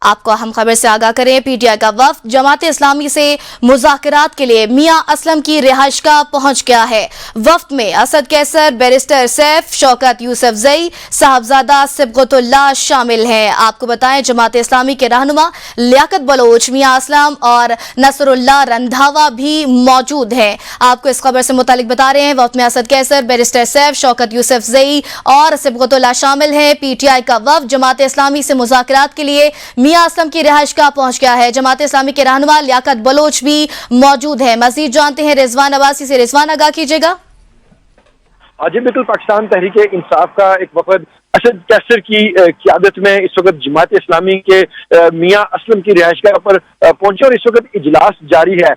آپ کو اہم خبر سے آگاہ کریں، پی ٹی آئی کا وفد جماعت اسلامی سے مذاکرات کے لیے میاں اسلم کی رہائش گاہ پہنچ گیا ہے۔ وفد میں اسد کیسر، بیرسٹر سیف، شوکت یوسف زئی، صاحبزادہ صبغت اللہ شامل ہیں۔ آپ کو بتائیں جماعت اسلامی کے رہنما لیاقت بلوچ، میاں اسلم اور نصر اللہ رندھاوا بھی موجود ہیں۔ آپ کو اس خبر سے متعلق بتا رہے ہیں، وفد میں اسد کیسر، بیرسٹر سیف، شوکت یوسف زئی اور صبغت اللہ شامل ہیں۔ پی ٹی آئی کا وفد جماعت اسلامی سے مذاکرات کے لیے میاں اسلم کی رہائش گاہ پہنچ گیا ہے۔ جماعت اسلامی کے رہنما لیاقت بلوچ بھی موجود ہیں۔ مزید جانتے ہیں رضوان عباسی سے۔ رضوان، آگاہ کیجیے گا۔ جی بالکل، پاکستان تحریک انصاف کا ایک وفد اسد کیسر کی قیادت میں اس وقت جماعت اسلامی کے میاں اسلم کی رہائش گاہ پر پہنچے اور اس وقت اجلاس جاری ہے۔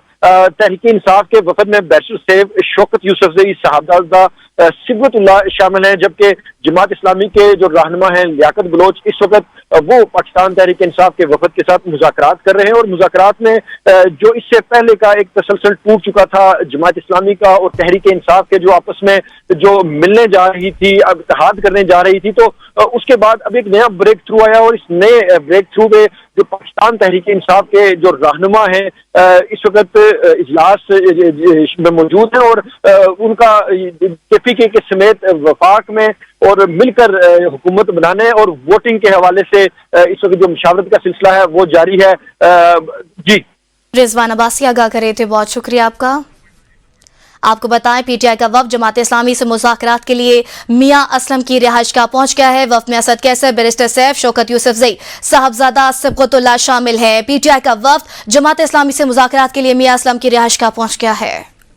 تحریک انصاف کے وفد میں بیرسٹر سیف، شوکت یوسف زئی، صاحبزادہ صبغت اللہ شامل ہیں، جبکہ جماعت اسلامی کے جو رہنما ہیں لیاقت بلوچ اس وقت وہ پاکستان تحریک انصاف کے وفد کے ساتھ مذاکرات کر رہے ہیں۔ اور مذاکرات میں جو اس سے پہلے کا ایک تسلسل ٹوٹ چکا تھا جماعت اسلامی کا اور تحریک انصاف کے جو آپس میں جو ملنے جا رہی تھی، اب اتحاد کرنے جا رہی تھی، تو اس کے بعد اب ایک نیا بریک تھرو آیا اور اس نئے بریک تھرو میں جو پاکستان تحریک انصاف کے جو رہنما ہیں اس وقت اجلاس میں موجود ہیں اور ان کا کے سمیت وفاق میں اور مل کر حکومت بنانے اور ووٹنگ کے حوالے سے اس وقت جو مشاورت کا سلسلہ ہے وہ جاری ہے۔ جی رضوان عباسی آگاہ کر رہے تھے، بہت شکریہ آپ کا۔ آپ کو بتائیں پی ٹی آئی کا وفد جماعت اسلامی سے مذاکرات کے لیے میاں اسلم کی رہائش گاہ پہنچ گیا ہے۔ وفد میں اسد کیسر، بیرسٹر سیف، شوکت یوسف زئی، صاحبزادہ صبغت اللہ شامل ہیں۔ پی ٹی آئی کا وفد جماعت اسلامی سے مذاکرات کے لیے میاں اسلم کی رہائش گاہ پہنچ گیا ہے۔